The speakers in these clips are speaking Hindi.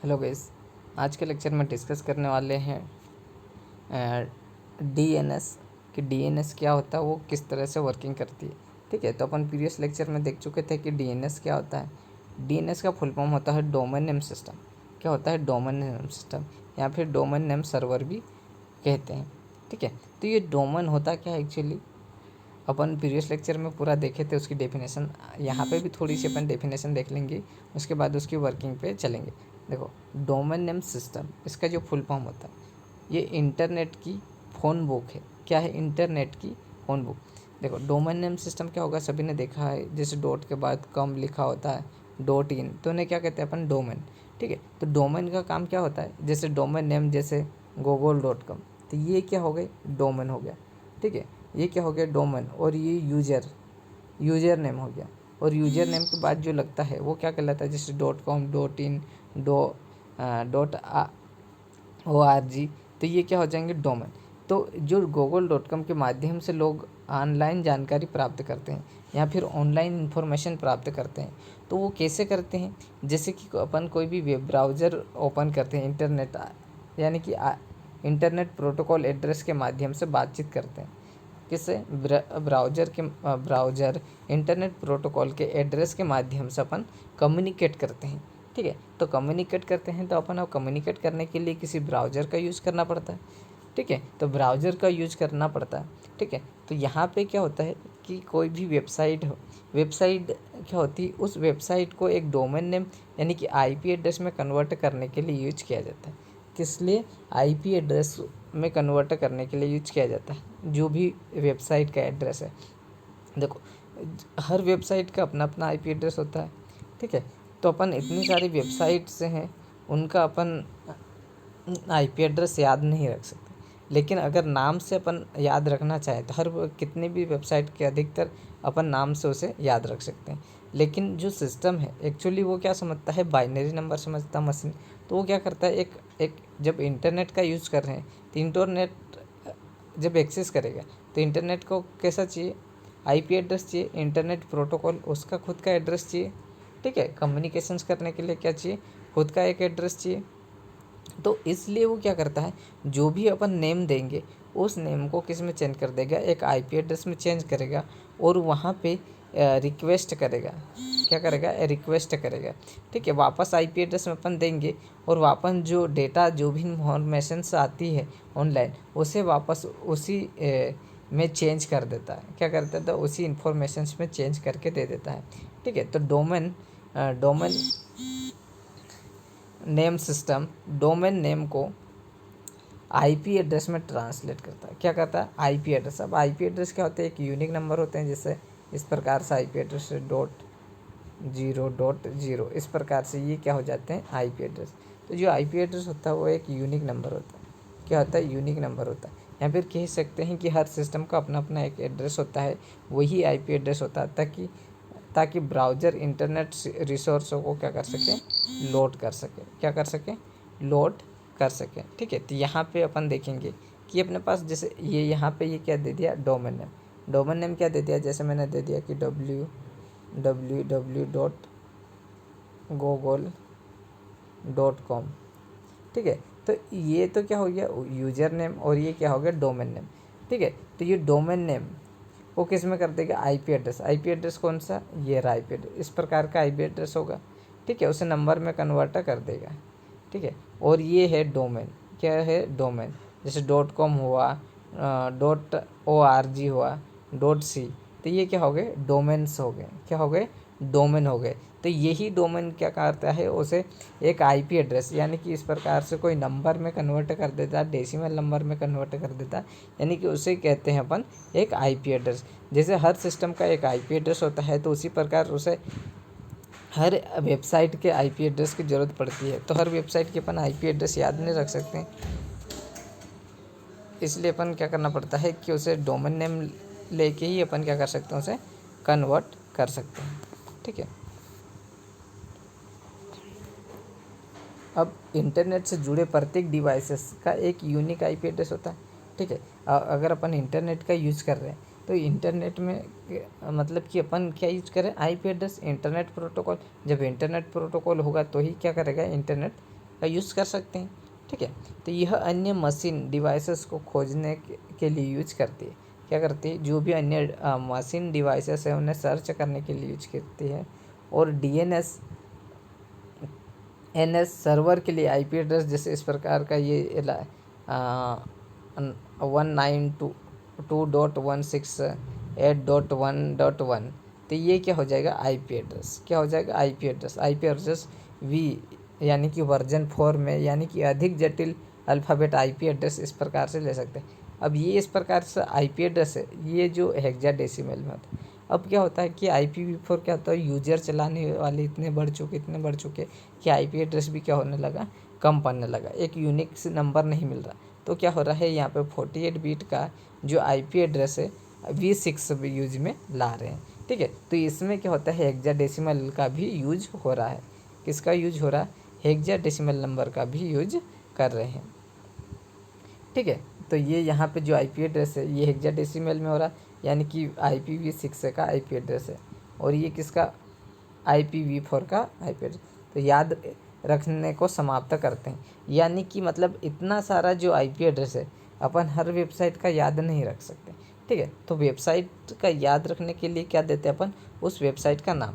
हेलो गाइस, आज के लेक्चर में डिस्कस करने वाले हैं डीएनएस कि डीएनएस क्या होता है, वो किस तरह से वर्किंग करती है। ठीक है, तो अपन प्रीवियस लेक्चर में देख चुके थे कि डीएनएस क्या होता है। डीएनएस का फुल फॉर्म होता है डोमेन नेम सिस्टम। क्या होता है? डोमेन नेम सिस्टम या फिर डोमेन नेम सर्वर भी कहते हैं। ठीक है, तो ये डोमेन होता क्या है एक्चुअली, अपन प्रीवियस लेक्चर में पूरा देखे थे उसकी डेफिनेशन। यहाँ पे भी थोड़ी सी अपन डेफिनेशन देख लेंगे, उसके बाद उसकी वर्किंग पे चलेंगे। देखो, डोमेन नेम सिस्टम, इसका जो फुल फॉर्म होता है, ये इंटरनेट की फ़ोन बुक है। क्या है? इंटरनेट की फ़ोन बुक। देखो, डोमेन नेम सिस्टम क्या होगा, सभी ने देखा है, जैसे डॉट के बाद कॉम लिखा होता है, डॉट इन, तो उन्हें क्या कहते हैं अपन? डोमेन। ठीक है, तो डोमेन का काम क्या होता है? जैसे डोमेन नेम, जैसे google.com, तो ये क्या हो गए? डोमेन हो गया। ठीक है, ये क्या हो गया? डोमेन। और ये यूजर नेम हो गया। और यूजर नेम के बाद जो लगता है वो क्या कहलाता है? जैसे .com, dot in, dot ORG, तो ये क्या हो जाएंगे? डोमेन। तो जो google.com के माध्यम से लोग ऑनलाइन जानकारी प्राप्त करते हैं या फिर ऑनलाइन इन्फॉर्मेशन प्राप्त करते हैं, तो वो कैसे करते हैं? जैसे कि अपन कोई भी वेब ब्राउज़र ओपन करते हैं, इंटरनेट यानी कि इंटरनेट प्रोटोकॉल एड्रेस के माध्यम से बातचीत करते हैं। किससे? ब्राउज़र इंटरनेट प्रोटोकॉल के एड्रेस के माध्यम से अपन कम्युनिकेट करते हैं। ठीक है, तो कम्युनिकेट करते हैं तो अपन अब कम्युनिकेट करने के लिए किसी ब्राउज़र का यूज़ करना पड़ता है। ठीक है, तो ब्राउज़र का यूज करना पड़ता है। ठीक है, तो यहाँ पे क्या होता है कि कोई भी वेबसाइट हो, वेबसाइट क्या होती है, उस वेबसाइट को एक डोमेन नेम यानी कि आईपी एड्रेस में कन्वर्ट करने के लिए यूज किया जाता है। किस लिए? आईपी एड्रेस में कन्वर्ट करने के लिए यूज किया जाता है जो भी वेबसाइट का एड्रेस है। देखो, हर वेबसाइट का अपना अपना आईपी एड्रेस होता है। ठीक है, तो अपन इतनी सारी वेबसाइट्स हैं, उनका अपन आईपी एड्रेस याद नहीं रख सकते। लेकिन अगर नाम से अपन याद रखना चाहें तो कितने भी वेबसाइट के अधिकतर अपन नाम से उसे याद रख सकते हैं। लेकिन जो सिस्टम है एक्चुअली वो क्या समझता है? बाइनरी नंबर समझता मशीन। तो वो क्या करता है, एक एक जब इंटरनेट का यूज़ कर रहे हैं तो इंटरनेट जब एक्सेस करेगा तो इंटरनेट को कैसा चाहिए? आईपी एड्रेस चाहिए। इंटरनेट प्रोटोकॉल उसका खुद का एड्रेस चाहिए। ठीक है, कम्युनिकेशंस करने के लिए क्या चाहिए? खुद का एक एड्रेस चाहिए। तो इसलिए वो क्या करता है, जो भी अपन नेम देंगे उस नेम को किस में चेंज कर देगा? एक आईपी एड्रेस में चेंज करेगा और वहाँ पे रिक्वेस्ट करेगा। क्या करेगा? रिक्वेस्ट करेगा। ठीक है, वापस आईपी एड्रेस में अपन देंगे और वापस जो डेटा, जो भी इंफॉर्मेशन आती है ऑनलाइन, उसे वापस उसी में चेंज कर देता है। क्या कर देता है? उसी इंफॉर्मेशन में चेंज करके दे देता है। ठीक है, तो domain name system domain name को आईपी एड्रेस में ट्रांसलेट करता है। क्या करता है? IP address. अब आईपी एड्रेस क्या होते हैं? एक यूनिक नंबर होते हैं, जैसे इस प्रकार से आईपी एड्रेस .0.0 इस प्रकार से ये क्या हो जाते हैं? IP address. तो जो आईपी एड्रेस होता है वो एक यूनिक नंबर होता है। क्या होता है? यूनिक नंबर होता है। या फिर कह सकते हैं कि हर सिस्टम का अपना अपना एक एड्रेस होता है, वही आईपी एड्रेस होता है, ताकि ब्राउज़र इंटरनेट रिसोर्सों को क्या कर सके? लोड कर सके। क्या कर सके? लोड कर सकें। ठीक है, तो यहाँ पे अपन देखेंगे कि अपने पास जैसे ये यहाँ पे ये क्या दे दिया? Domain name. डोमेन नेम क्या दे दिया? जैसे मैंने दे दिया कि www.google.com। ठीक है, तो ये तो क्या हो गया? User name. और ये क्या हो गया? Domain name. ठीक है, तो ये डोमेन नेम वो किस में कर देगा? IP address. आईपी एड्रेस कौन सा? ये रहा आईपी एड्रेस। इस प्रकार का आईपी एड्रेस होगा। ठीक है, उसे नंबर में कन्वर्ट कर देगा। ठीक है, और ये है डोमेन। क्या है? डोमेन। जैसे .com हुआ, .org हुआ, .c, तो ये क्या हो गए? डोमेन्स हो गए। क्या हो गए? डोमेन हो गए। तो यही डोमेन क्या करता है? उसे एक आईपी एड्रेस यानी कि इस प्रकार से कोई नंबर में कन्वर्ट कर देता है, डेसिमल नंबर में कन्वर्ट कर देता है, यानी कि उसे कहते हैं अपन एक आईपी एड्रेस। जैसे हर सिस्टम का एक आईपी एड्रेस होता है, तो उसी प्रकार उसे हर वेबसाइट के आईपी एड्रेस की ज़रूरत पड़ती है। तो हर वेबसाइट के अपन आईपी एड्रेस याद नहीं रख सकते, इसलिए अपन क्या करना पड़ता है कि उसे डोमेन नेम लेके ही अपन क्या कर सकते हैं? उसे कन्वर्ट कर सकते हैं। ठीक है, अब इंटरनेट से जुड़े प्रत्येक डिवाइसेस का एक यूनिक आईपी एड्रेस होता है। ठीक है, अगर अपन इंटरनेट का यूज़ कर रहे हैं तो इंटरनेट में मतलब कि अपन क्या यूज करें? IP address, internet protocol. जब इंटरनेट प्रोटोकॉल होगा तो ही क्या करेगा? इंटरनेट का यूज़ कर सकते हैं। ठीक है, तो यह अन्य मशीन डिवाइसेस को खोजने के लिए यूज करती है। क्या करती है, जो भी अन्य मशीन डिवाइसेस है उन्हें सर्च करने के लिए यूज करती है। और DNS NS सर्वर के लिए IP एड्रेस जैसे इस प्रकार का ये 192.168.1.1, तो ये क्या हो जाएगा, IP एड्रेस। क्या हो जाएगा, IP address. IP address V यानी कि वर्जन 4 में, यानी कि अधिक जटिल अल्फ़ाबेट IP एड्रेस इस प्रकार से ले सकते हैं। अब ये इस प्रकार से IP एड्रेस है, ये जो हेक्साडेसिमल में होता है। अब क्या होता है कि IPv4 क्या होता है, यूजर चलाने वाले इतने बढ़ चुके कि IP एड्रेस भी क्या होने लगा, कम पड़ने लगा, एक यूनिक नंबर नहीं मिल रहा। तो क्या हो रहा है, यहाँ पे 48 बिट का जो IP एड्रेस है V6 यूज में ला रहे हैं। ठीक है, तो इसमें क्या होता है, हेक्साडेसिमल का भी यूज हो रहा है। किसका यूज हो रहा है, हेक्साडेसिमल नंबर का भी यूज कर रहे हैं। ठीक है, तो ये यहाँ पे जो IP एड्रेस है ये हेक्साडेसिमल में हो रहा है, यानी कि IPv6 का IP एड्रेस है, और ये किसका, IPv4 का IP एड्रेस। तो याद रखने को समाप्त करते हैं, यानी कि मतलब इतना सारा जो IP एड्रेस है अपन हर वेबसाइट का याद नहीं रख सकते। ठीक है, तो वेबसाइट का याद रखने के लिए क्या देते हैं अपन, उस वेबसाइट का नाम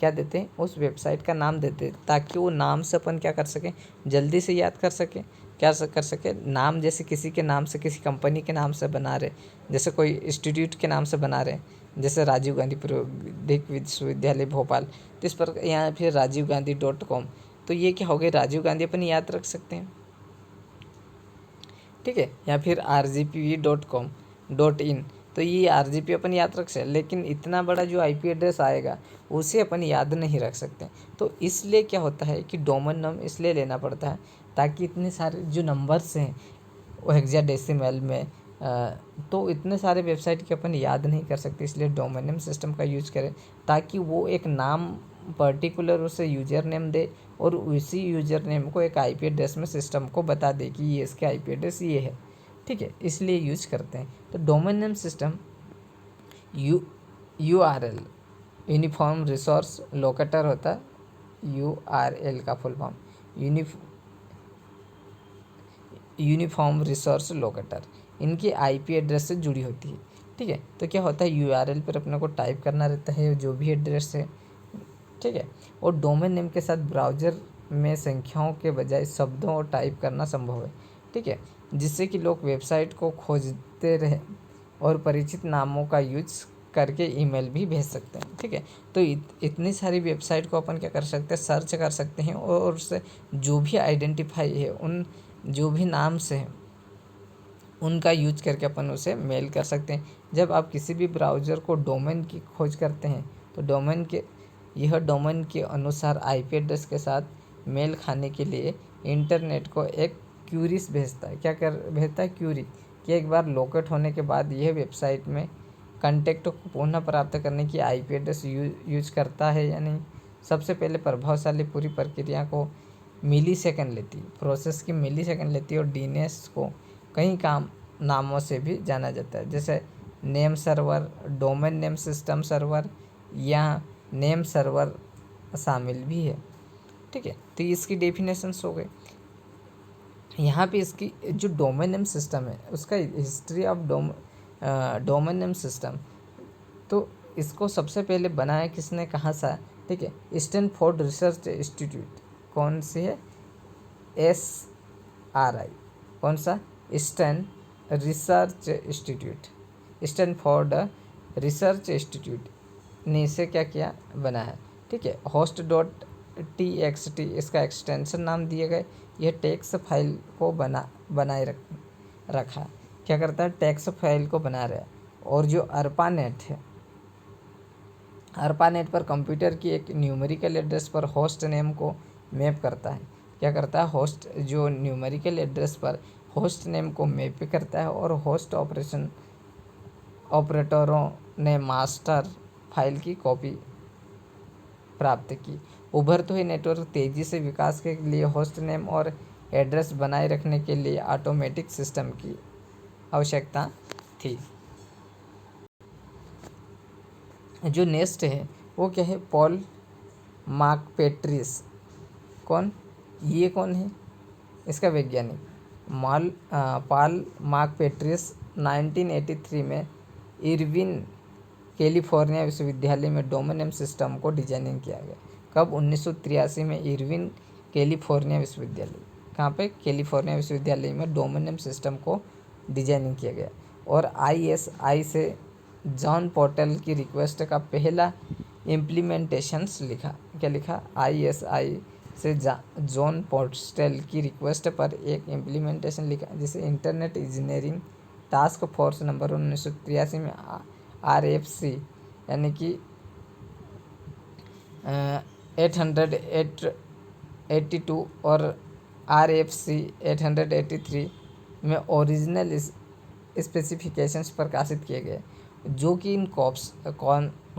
क्या देते हैं, उस वेबसाइट का नाम देते हैं, ताकि वो नाम से अपन क्या कर सकें, जल्दी से याद कर सकें। कर सके नाम, जैसे किसी के नाम से, किसी कंपनी के नाम से बना रहे, जैसे कोई इंस्टीट्यूट के नाम से बना रहे, जैसे राजीव गांधी प्रौद्योगिक विश्वविद्यालय भोपाल, तो इस पर यहाँ फिर RajivGandhi.com, तो ये क्या हो गए, राजीव गांधी अपन याद रख सकते हैं। ठीक है, या फिर RGPV.com.in, तो ये RGP अपन याद रख सकते, लेकिन इतना बड़ा जो IP एड्रेस आएगा उसे अपन याद नहीं रख सकते। तो इसलिए क्या होता है कि डोमेन नाम इसलिए लेना पड़ता है, ताकि इतने सारे जो नंबर्स हैं वो हेक्साडेसिमल में, तो इतने सारे वेबसाइट के अपन याद नहीं कर सकते, इसलिए डोमेन नेम सिस्टम का यूज करें, ताकि वो एक नाम पर्टिकुलर उसे यूजर नेम दे, और उसी यूजर नेम को एक IP एड्रेस में सिस्टम को बता दे कि ये इसका IP एड्रेस ये है। ठीक है, इसलिए यूज करते हैं। तो domain name system URL uniform resource locator होता है, URL का full form uniform resource locator, इनकी IP एड्रेस से जुड़ी होती है। ठीक है, तो क्या होता है, URL पर अपने को टाइप करना रहता है जो भी एड्रेस है। ठीक है, और डोमेन नेम के साथ ब्राउज़र में संख्याओं के बजाय शब्दों और टाइप करना संभव है। ठीक है, जिससे कि लोग वेबसाइट को खोजते रहें और परिचित नामों का यूज करके ईमेल भी भेज सकते हैं। ठीक है, तो इतनी सारी वेबसाइट को अपन क्या कर सकते हैं, सर्च कर सकते हैं, और उससे जो भी आइडेंटिफाई है, उन जो भी नाम से है उनका यूज करके अपन उसे मेल कर सकते हैं। जब आप किसी भी ब्राउज़र को डोमेन की खोज करते हैं, तो यह डोमेन के अनुसार IP एड्रेस के साथ मेल खाने के लिए इंटरनेट को एक क्यूरीज भेजता है। क्या कर भेजता है, क्यूरी, कि एक बार लोकेट होने के बाद यह वेबसाइट में कंटेक्ट को पुनः प्राप्त करने की IP एड्रेस यूज करता है या नहीं। सबसे पहले प्रभावशाली पूरी प्रक्रिया को मिली सेकंड लेती है, प्रोसेस की मिली सेकंड लेती है, और DNS को कई नामों से भी जाना जाता है, जैसे name server, domain name system server, या नेम सर्वर शामिल भी है। ठीक है, तो इसकी डेफिनेशंस हो गए। यहाँ पे इसकी जो डोमेन नेम सिस्टम है उसका history of domain name system, तो इसको सबसे पहले बनाया किसने, कहाँ सा। ठीक है, स्टैनफोर्ड रिसर्च इंस्टीट्यूट, कौन सी है, SRI, कौन सा, stand research institute, Stanford research institute ने इसे क्या किया, बनाया। ठीक है, host.txt इसका एक्सटेंशन नाम दिए गए। यह टेक्स्ट फाइल को बनाए रखा, क्या करता है, टेक्स्ट फाइल को बना रहा है। और जो ARPANET है, ARPANET पर कंप्यूटर की एक न्यूमेरिकल एड्रेस पर होस्ट नेम को मैप करता है। क्या करता है, होस्ट जो न्यूमेरिकल एड्रेस पर होस्ट नेम को मैप करता है, और होस्ट ऑपरेटरों ने मास्टर फाइल की कॉपी प्राप्त की। उभरते हुए नेटवर्क तेजी से विकास के लिए होस्ट नेम और एड्रेस बनाए रखने के लिए ऑटोमेटिक सिस्टम की आवश्यकता थी। जो नेक्स्ट है वो क्या है, पॉल मार्कपेट्रीस, कौन, ये कौन है, इसका वैज्ञानिक पॉल मार्कपेट्रियस 1983 में इरविन कैलिफोर्निया विश्वविद्यालय में डोमेन नेम सिस्टम को डिजाइनिंग किया गया। कब? 1983 में इरविन कैलिफोर्निया विश्वविद्यालय, कहाँ पे? कैलिफोर्निया विश्वविद्यालय में डोमेन नेम सिस्टम को डिजाइनिंग किया गया। और ISI से जॉन पोर्टल की रिक्वेस्ट का पहला इम्प्लीमेंटेशंस लिखा। क्या लिखा? ISI से जॉन पोर्टल की रिक्वेस्ट पर एक इम्प्लीमेंटेशन लिखा, जिसे internet engineering task force number 1983 में RFC यानी कि 882 और RFC 883 में ओरिजिनल स्पेसिफिकेशंस प्रकाशित किए गए, जो कि इन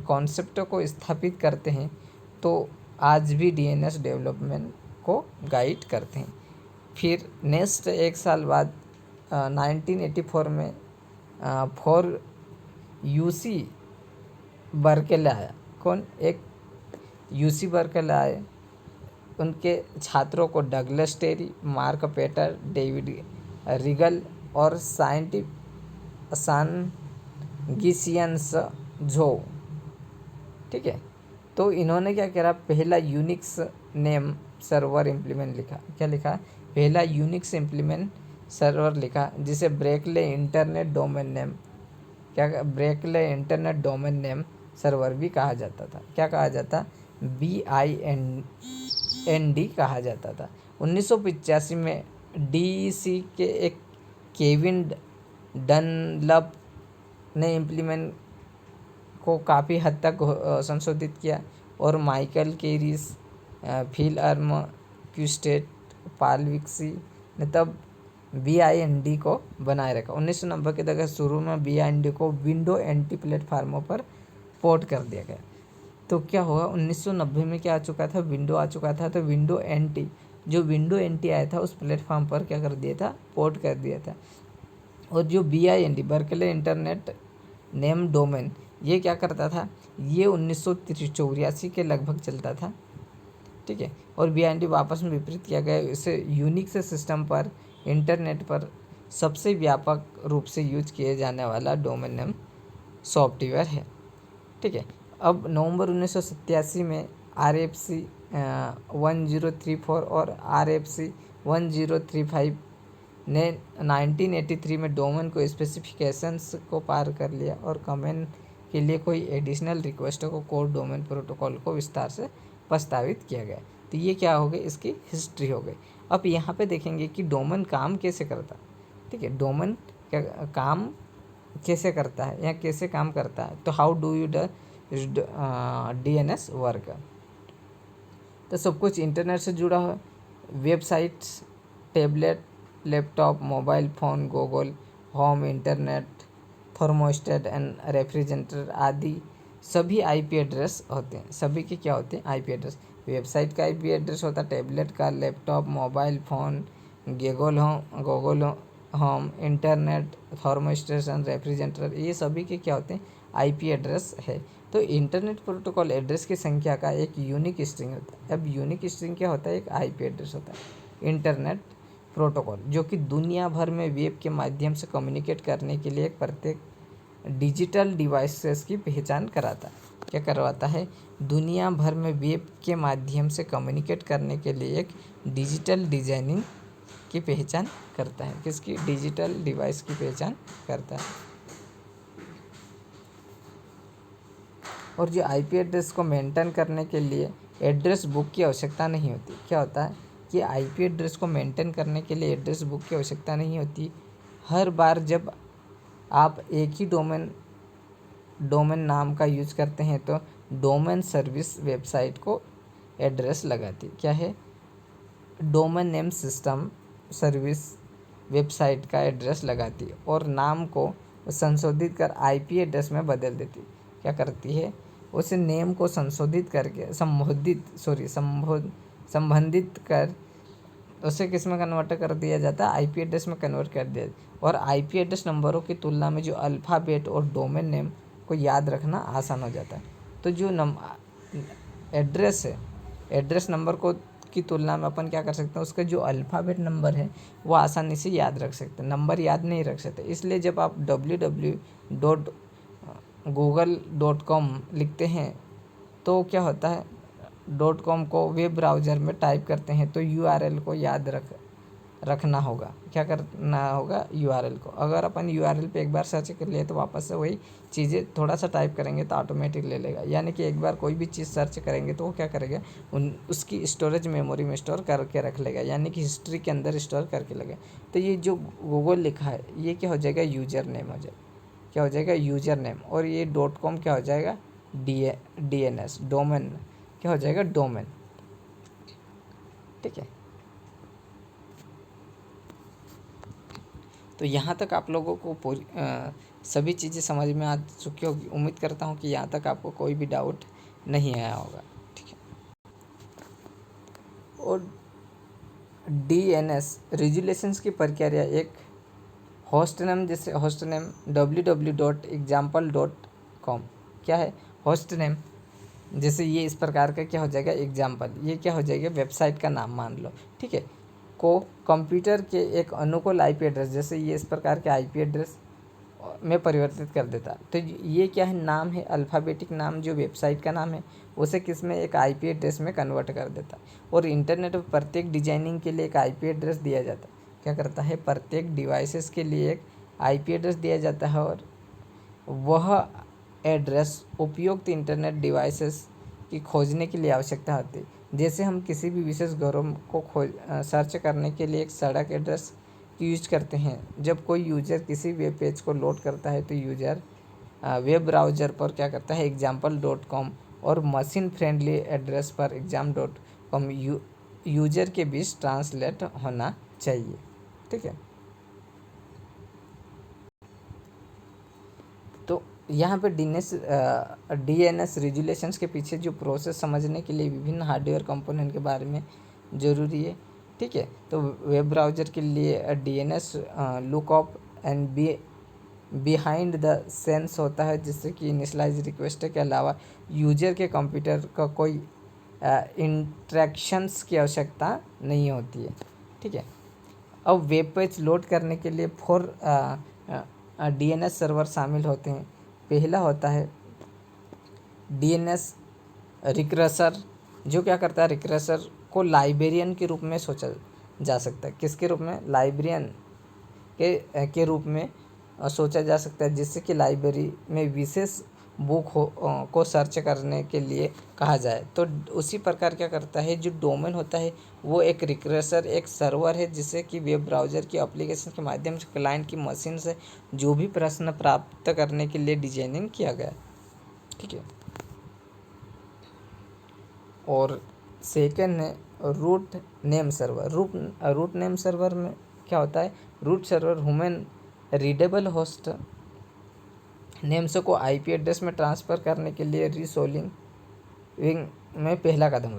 कॉन्सेप्ट को स्थापित करते हैं, तो आज भी DNS डेवलपमेंट को गाइड करते हैं। फिर नेक्स्ट एक साल बाद 1984 में 4 UC बर्कले आया। कौन? एक UC बर्कले आए। उनके छात्रों को डगलस टेरी, मार्क पेटर, डेविड रिगल और सांगिसियंस झो, ठीक है। तो इन्होंने क्या करा? पहला यूनिक्स नेम सर्वर इम्प्लीमेंट लिखा। क्या लिखा? पहला यूनिक्स इम्प्लीमेंट सर्वर लिखा, जिसे ब्रेकले इंटरनेट डोमेन नेम, क्या? ब्रेकले इंटरनेट डोमेन नेम सर्वर भी कहा जाता था। क्या कहा जाता? BIND कहा जाता था। 1985 में DEC के एक केविन डनलप ने इम्प्लीमेंट को काफ़ी हद तक संशोधित किया, और माइकल केरिस, फिल अर्म क्यूस्टेट, पालविक्सी ने तब BIND को बनाए रखा। 1990 के दशक शुरू में BIND को विंडो NT प्लेटफार्मों पर पोर्ट कर दिया गया। तो क्या हुआ? 1990 में क्या आ चुका था? विंडो आ चुका था। तो विंडो NT, जो विंडो NT आया था, उस प्लेटफॉर्म पर क्या कर दिया था? पोर्ट कर दिया था। और जो BIND Berkeley internet name domain, ये क्या करता था? ये 1984 के लगभग चलता था, ठीक है। और BIND वापस में विपरीत किया गया। इसे यूनिक्स सिस्टम पर, इंटरनेट पर सबसे व्यापक रूप से यूज किए जाने वाला डोमेन नेम सॉफ्टवेयर है, ठीक है। अब नवंबर 1987 में RFC 1034 और RFC 1035 ने 1983 में डोमेन को स्पेसिफिकेशंस को पार कर लिया, और कमेंट के लिए कोई एडिशनल रिक्वेस्ट को कोर डोमेन प्रोटोकॉल को विस्तार से प्रस्तावित किया गया। तो ये क्या हो गई? इसकी हिस्ट्री हो गई। अब यहाँ पे देखेंगे कि डोमेन काम कैसे करता है, ठीक है। डोमेन क्या काम कैसे करता है या कैसे काम करता है? तो how do you DNS work? तो सब कुछ इंटरनेट से जुड़ा है। Websites, tablet, laptop, mobile phone, Google home, internet, thermostat and refrigerator आदि सभी IP एड्रेस होते हैं। सभी के क्या होते हैं? IP address. वेबसाइट का IP एड्रेस होता है, टैबलेट का, laptop, mobile phone, Google home, internet, thermostat, refrigerator, ये सभी के क्या होते हैं? IP एड्रेस है। तो इंटरनेट प्रोटोकॉल एड्रेस की संख्या का एक यूनिक स्ट्रिंग होता है। अब यूनिक स्ट्रिंग क्या होता है? एक IP एड्रेस होता है। इंटरनेट प्रोटोकॉल जो कि दुनिया भर में वेब के माध्यम से कम्युनिकेट करने के लिए प्रत्येक डिजिटल डिवाइसेस की पहचान कराता है। क्या करवाता है? दुनिया भर में वेब के माध्यम से कम्युनिकेट करने के लिए एक डिजिटल डिजाइनिंग की पहचान करता है। किसकी? डिजिटल डिवाइस की पहचान करता है। और जो IP एड्रेस को मेंटेन करने के लिए एड्रेस बुक की आवश्यकता नहीं होती। क्या होता है कि IP एड्रेस को मेंटेन करने के लिए एड्रेस बुक की आवश्यकता नहीं होती। हर बार जब आप एक ही डोमेन नाम का यूज करते हैं, तो डोमेन सर्विस वेबसाइट को एड्रेस लगाती। क्या है? Domain name system service website का एड्रेस लगाती और नाम को संशोधित कर IP एड्रेस में बदल देती। क्या करती है? उस नेम को संशोधित करके संबंधित कर उसे किस में कन्वर्ट कर दिया जाता है? IP एड्रेस में कन्वर्ट कर दिया। और IP एड्रेस नंबरों की तुलना में जो अल्फ़ाबेट और डोमेन नेम को याद रखना आसान हो जाता है। तो जो एड्रेस है, एड्रेस नंबर को की तुलना में अपन क्या कर सकते हैं, उसका जो अल्फ़ाबेट नंबर है वो आसानी से याद रख सकते हैं, नंबर याद नहीं रख सकते। इसलिए जब आप www.google.com लिखते हैं तो क्या होता है, .com को वेब ब्राउज़र में टाइप करते हैं तो URL को याद रखना होगा। क्या करना होगा, URL को। अगर अपन URL पे एक बार सर्च कर लिए तो वापस से वही चीज़ें थोड़ा सा टाइप करेंगे तो ऑटोमेटिक ले लेगा। यानी कि एक बार कोई भी चीज़ सर्च करेंगे तो वो क्या करेगा, उसकी स्टोरेज मेमोरी में स्टोर करके रख लेगा, यानी कि हिस्ट्री के अंदर स्टोर करके लगेगा। तो ये जो गूगल लिखा है ये क्या हो जाएगा, यूजर नेम हो जाएगा। क्या हो जाएगा, यूजर नेम। और ये .com क्या हो जाएगा, DNS डोमेन। क्या हो जाएगा, डोमेन। ठीक है, तो यहाँ तक आप लोगों को पूरी सभी चीज़ें समझ में आ चुकी होगी। उम्मीद करता हूँ कि यहाँ तक आपको कोई भी डाउट नहीं आया होगा। ठीक है, और DNS रेजुलेशंस की प्रक्रिया एक होस्ट नेम, जैसे होस्ट नेम www.example.com क्या है, होस्ट नेम। जैसे ये इस प्रकार का क्या हो जाएगा, एग्जाम्पल, ये क्या हो जाएगा, वेबसाइट का नाम मान लो। ठीक है, को कंप्यूटर के एक अनुकूल IP एड्रेस, जैसे ये इस प्रकार के IP एड्रेस में परिवर्तित कर देता। तो ये क्या है, नाम है, अल्फ़ाबेटिक नाम जो वेबसाइट का नाम है उसे किस में, एक IP एड्रेस में कन्वर्ट कर देता। और इंटरनेट पर प्रत्येक डिजाइनिंग के लिए एक IP एड्रेस दिया जाता है। क्या करता है, प्रत्येक डिवाइसेस के लिए एक IP एड्रेस दिया जाता है, और वह एड्रेस उपयुक्त इंटरनेट डिवाइसेस की खोजने के लिए आवश्यकता होती है। जैसे हम किसी भी विशेष घरों को सर्च करने के लिए एक सड़क एड्रेस यूज करते हैं। जब कोई यूजर किसी वेब पेज को लोड करता है तो यूजर वेब ब्राउज़र पर क्या करता है, example.com और मशीन फ्रेंडली एड्रेस पर exam.com यूजर के बीच ट्रांसलेट होना चाहिए। ठीक है, तो यहाँ पे DNS रेजुलेशंस के पीछे जो प्रोसेस समझने के लिए विभिन्न हार्डवेयर कंपोनेंट के बारे में ज़रूरी है। ठीक है, तो वेब ब्राउज़र के लिए DNS lookup and behind the sense होता है, जिससे कि इनिशलाइज रिक्वेस्ट के अलावा यूजर के कंप्यूटर का कोई इंट्रैक्शंस की आवश्यकता नहीं होती है। ठीक है, अब वेब पेज लोड करने के लिए 4 DNS सर्वर शामिल होते हैं। पहला होता है DNS रिक्रेसर, जो क्या करता है, रिक्रेसर को लाइब्रेरियन के रूप में सोचा जा सकता है। किसके रूप में, लाइब्रेरियन के रूप में सोचा जा सकता है, जिससे कि लाइब्रेरी में विशेष बुक को सर्च करने के लिए कहा जाए। तो उसी प्रकार क्या करता है, जो डोमेन होता है वो एक रिक्रेसर, एक सर्वर है, जिससे कि वेब ब्राउज़र की एप्लीकेशन के माध्यम से क्लाइंट की मशीन से जो भी प्रश्न प्राप्त करने के लिए डिजाइनिंग किया गया। ठीक है, और सेकंड है root name server. Root name server में क्या होता है, root server human readable host names को IP एड्रेस में ट्रांसफ़र करने के लिए रिसोल्विंग में पहला कदम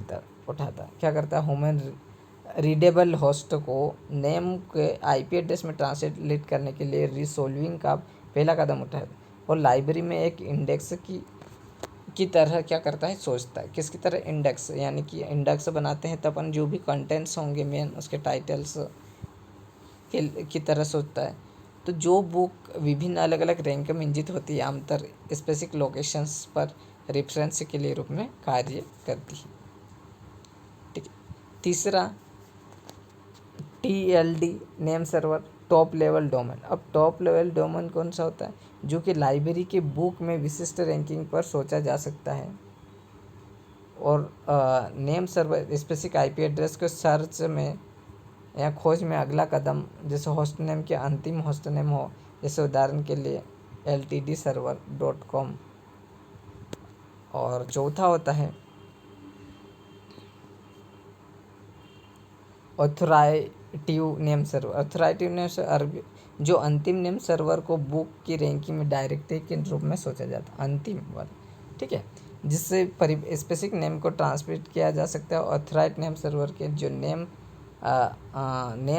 उठाता है। क्या करता है, ह्यूमन रीडेबल होस्ट को नेम के IP एड्रेस में ट्रांसलेट करने के लिए रिसोल्विंग का पहला कदम उठाता है, और लाइब्रेरी में एक इंडेक्स की तरह क्या करता है, सोचता है। किसकी तरह, इंडेक्स, यानी कि इंडेक्स बनाते हैं तो अपन जो भी कंटेंट्स होंगे मेन उसके टाइटल्स की तरह सोचता है। तो जो बुक विभिन्न अलग अलग रैंक में इंजित होती है, आमतौर स्पेसिफिक लोकेशंस पर रेफरेंस के लिए रूप में कार्य करती है। ठीक है, तीसरा TLD name server, top level domain. अब टॉप लेवल डोमेन कौन सा होता है, जो कि लाइब्रेरी के बुक में विशिष्ट रैंकिंग पर सोचा जा सकता है। और name server specific IP address को सर्च में या खोज में अगला कदम, जैसे होस्ट नेम के अंतिम होस्ट नेम हो, जैसे उदाहरण के लिए ltdserver.com। और चौथा होता है ऑथोराइटिव नेम सर्वर। ऑथोराइटिव नेम सर्वर जो अंतिम नेम सर्वर को बुक की रैंकिंग में डायरेक्टरी के रूप में सोचा जाता है, अंतिम वाला। ठीक है, जिससे स्पेसिफिक नेम को ट्रांसमिट किया जा सकता है। ऑथोराइट नेम सर्वर के जो नेम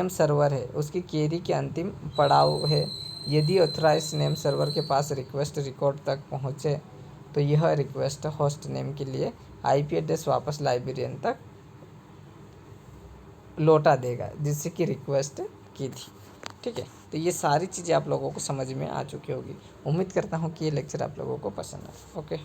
सर्वर है उसकी क्वेरी के अंतिम पड़ाव है। यदि ऑथराइज नेम सर्वर के पास रिक्वेस्ट रिकॉर्ड तक पहुँचे तो यह रिक्वेस्ट होस्ट नेम के लिए IP एड्रेस वापस लाइब्रेरियन तक लौटा देगा जिससे कि रिक्वेस्ट की थी। ठीक है, तो ये सारी चीज़ें आप लोगों को समझ में आ चुकी होगी। उम्मीद करता हूँ कि ये लेक्चर आप लोगों को पसंद आए। ओके।